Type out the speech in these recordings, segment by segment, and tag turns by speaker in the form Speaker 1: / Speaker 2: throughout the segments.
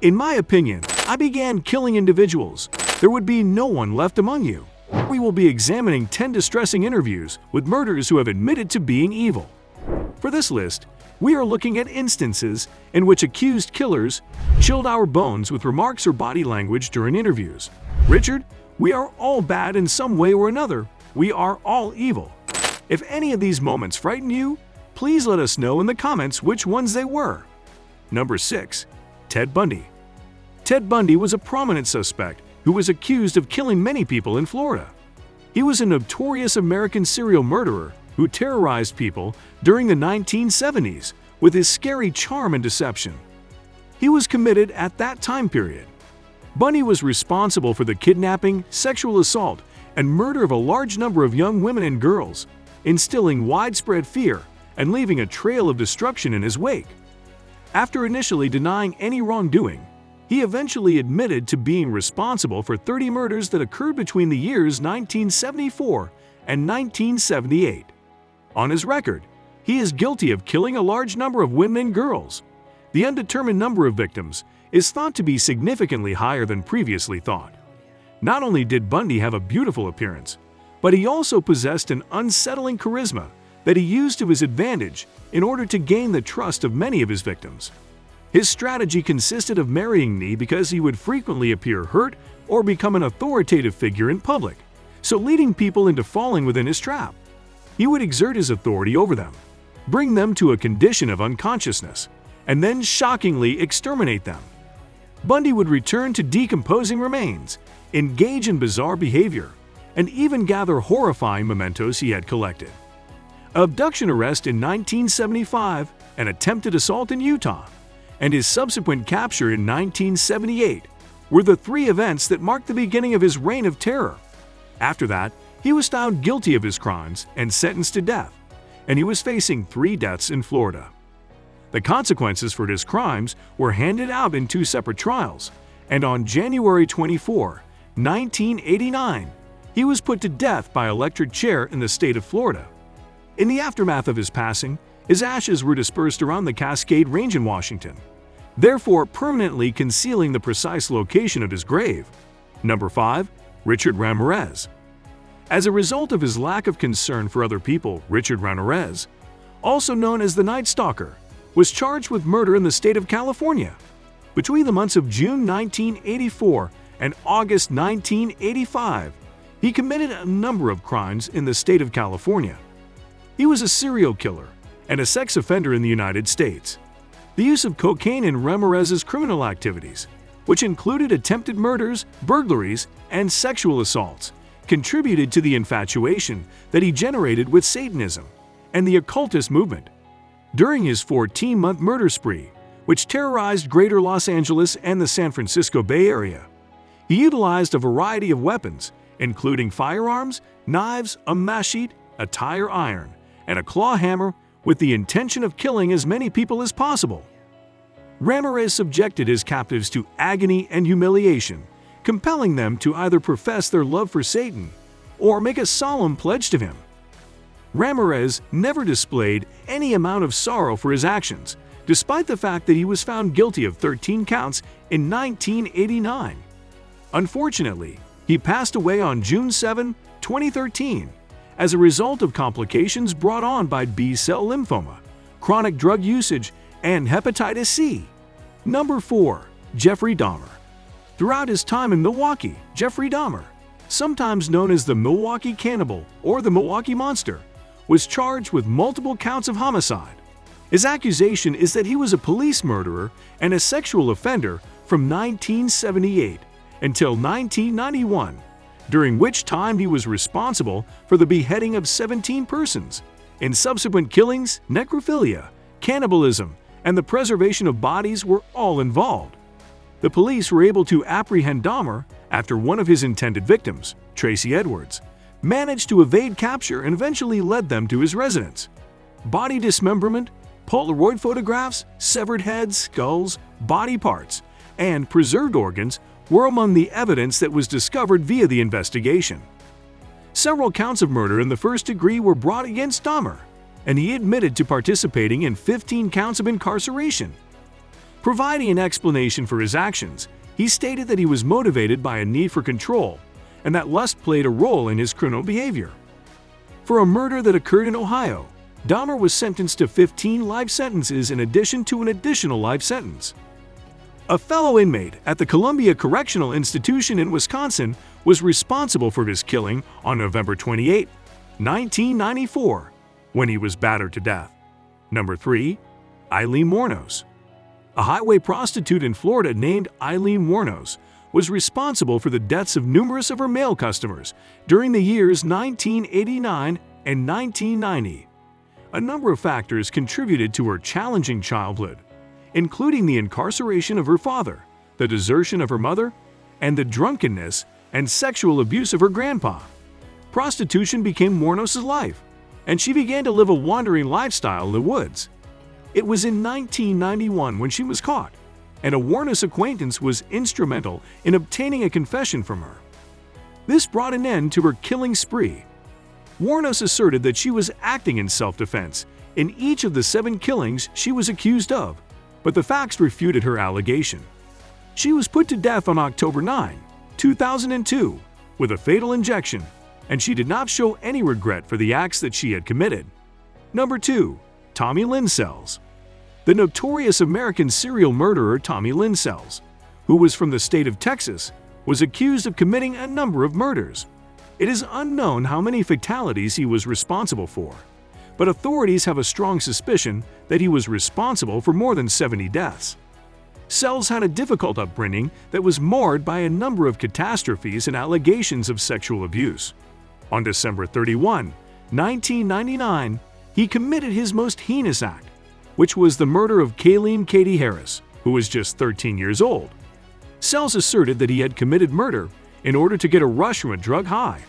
Speaker 1: In my opinion, I began killing individuals. There would be no one left among you. We will be examining 10 distressing interviews with murderers who have admitted to being evil. For this list, we are looking at instances in which accused killers chilled our bones with remarks or body language during interviews. Richard, we are all bad in some way or another. We are all evil. If any of these moments frighten you, please let us know in the comments which ones they were. Number 6. Ted Bundy. Ted Bundy was a prominent suspect who was accused of killing many people in Florida. He was a notorious American serial murderer who terrorized people during the 1970s with his scary charm and deception. He was committed at that time period. Bundy was responsible for the kidnapping, sexual assault, and murder of a large number of young women and girls, instilling widespread fear and leaving a trail of destruction in his wake. After initially denying any wrongdoing, he eventually admitted to being responsible for 30 murders that occurred between the years 1974 and 1978. On his record, he is guilty of killing a large number of women and girls. The undetermined number of victims is thought to be significantly higher than previously thought. Not only did Bundy have a beautiful appearance, but he also possessed an unsettling charisma that he used to his advantage in order to gain the trust of many of his victims. His strategy consisted of marrying me because he would frequently appear hurt or become an authoritative figure in public, so leading people into falling within his trap. He would exert his authority over them, bring them to a condition of unconsciousness, and then shockingly exterminate them. Bundy would return to decomposing remains, engage in bizarre behavior, and even gather horrifying mementos he had collected. Abduction arrest in 1975, an attempted assault in Utah, and his subsequent capture in 1978 were the three events that marked the beginning of his reign of terror. After that, he was found guilty of his crimes and sentenced to death, and he was facing 3 deaths in Florida. The consequences for his crimes were handed out in 2 separate trials, and on January 24, 1989, he was put to death by electric chair in the state of Florida. In the aftermath of his passing, his ashes were dispersed around the Cascade Range in Washington, therefore permanently concealing the precise location of his grave. Number 5. Richard Ramirez. As a result of his lack of concern for other people, Richard Ramirez, also known as the Night Stalker, was charged with murder in the state of California. Between the months of June 1984 and August 1985, he committed a number of crimes in the state of California. He was a serial killer and a sex offender in the United States. The use of cocaine in Ramirez's criminal activities, which included attempted murders, burglaries, and sexual assaults, contributed to the infatuation that he generated with Satanism and the occultist movement. During his 14-month murder spree, which terrorized Greater Los Angeles and the San Francisco Bay Area, he utilized a variety of weapons, including firearms, knives, a machete, a tire iron, and a claw hammer, with the intention of killing as many people as possible. Ramirez subjected his captives to agony and humiliation, compelling them to either profess their love for Satan or make a solemn pledge to him. Ramirez never displayed any amount of sorrow for his actions, despite the fact that he was found guilty of 13 counts in 1989. Unfortunately, he passed away on June 7, 2013, as a result of complications brought on by B-cell lymphoma, chronic drug usage, and hepatitis C. Number 4. Jeffrey Dahmer. Throughout his time in Milwaukee, Jeffrey Dahmer, sometimes known as the Milwaukee Cannibal or the Milwaukee Monster, was charged with multiple counts of homicide. His accusation is that he was a police murderer and a sexual offender from 1978 until 1991, during which time he was responsible for the beheading of 17 persons. In subsequent killings, necrophilia, cannibalism, and the preservation of bodies were all involved. The police were able to apprehend Dahmer after one of his intended victims, Tracy Edwards, managed to evade capture and eventually led them to his residence. Body dismemberment, Polaroid photographs, severed heads, skulls, body parts, and preserved organs were among the evidence that was discovered via the investigation. Several counts of murder in the first degree were brought against Dahmer, and he admitted to participating in 15 counts of incarceration. Providing an explanation for his actions, he stated that he was motivated by a need for control and that lust played a role in his criminal behavior. For a murder that occurred in Ohio, Dahmer was sentenced to 15 life sentences in addition to an additional life sentence. A fellow inmate at the Columbia Correctional Institution in Wisconsin was responsible for his killing on November 28, 1994, when he was battered to death. Number 3. Eileen Wuornos. A highway prostitute in Florida named Eileen Wuornos was responsible for the deaths of numerous of her male customers during the years 1989 and 1990. A number of factors contributed to her challenging childhood, including the incarceration of her father, the desertion of her mother, and the drunkenness and sexual abuse of her grandpa. Prostitution became Wuornos' life, and she began to live a wandering lifestyle in the woods. It was in 1991 when she was caught, and a Wuornos acquaintance was instrumental in obtaining a confession from her. This brought an end to her killing spree. Wuornos asserted that she was acting in self-defense in each of the 7 killings she was accused of, but the facts refuted her allegation. She was put to death on October 9, 2002, with a fatal injection, and she did not show any regret for the acts that she had committed. Number 2. Tommy Lynn Sells. The notorious American serial murderer Tommy Lynn Sells, who was from the state of Texas, was accused of committing a number of murders. It is unknown how many fatalities he was responsible for, but authorities have a strong suspicion that he was responsible for more than 70 deaths. Sells had a difficult upbringing that was marred by a number of catastrophes and allegations of sexual abuse. On December 31, 1999, he committed his most heinous act, which was the murder of Kayleen Katie Harris, who was just 13 years old. Sells asserted that he had committed murder in order to get a rush from a drug high.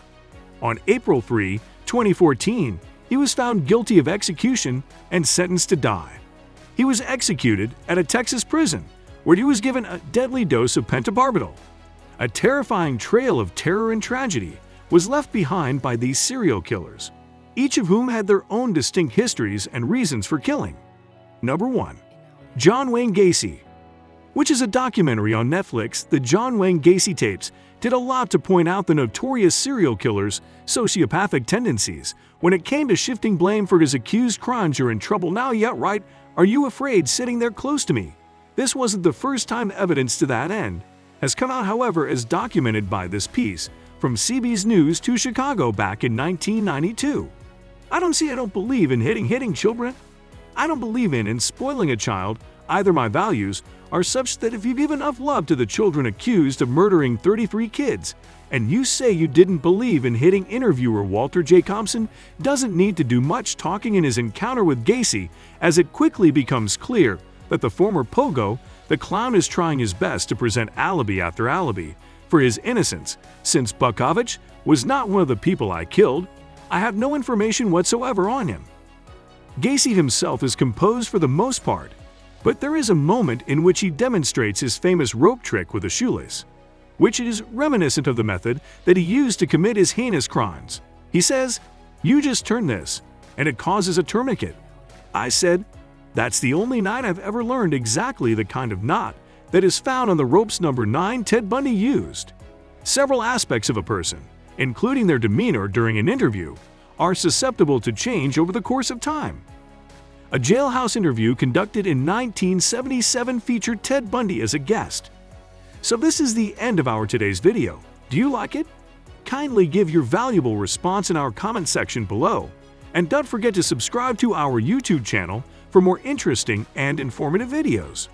Speaker 1: On April 3, 2014, he was found guilty of execution and sentenced to die. He was executed at a Texas prison where he was given a deadly dose of pentobarbital. A terrifying trail of terror and tragedy was left behind by these serial killers, each of whom had their own distinct histories and reasons for killing. Number 1. John Wayne Gacy. Which is a documentary on Netflix, the John Wayne Gacy tapes did a lot to point out the notorious serial killer's sociopathic tendencies. When it came to shifting blame for his accused crimes, "You're in trouble now, yeah, right? Are you afraid sitting there close to me?" This wasn't the first time evidence to that end has come out, however, as documented by this piece from CBS News to Chicago back in 1992. I don't believe in hitting children. I don't believe in spoiling a child. Either my values are such that if you give enough love to the children accused of murdering 33 kids, and you say you didn't believe in hitting, interviewer Walter J. Compson doesn't need to do much talking in his encounter with Gacy, as it quickly becomes clear that the former pogo, the clown, is trying his best to present alibi after alibi for his innocence. Since Bukovich was not one of the people I killed, I have no information whatsoever on him. Gacy himself is composed for the most part, but there is a moment in which he demonstrates his famous rope trick with a shoelace, which is reminiscent of the method that he used to commit his heinous crimes. He says, "You just turn this, and it causes a tourniquet." I said, "That's the only night I've ever learned exactly the kind of knot that is found on the rope's number 9 Ted Bundy used." Several aspects of a person, including their demeanor during an interview, are susceptible to change over the course of time. A jailhouse interview conducted in 1977 featured Ted Bundy as a guest. So this is the end of our today's video. Do you like it? Kindly give your valuable response in our comment section below, and don't forget to subscribe to our YouTube channel for more interesting and informative videos.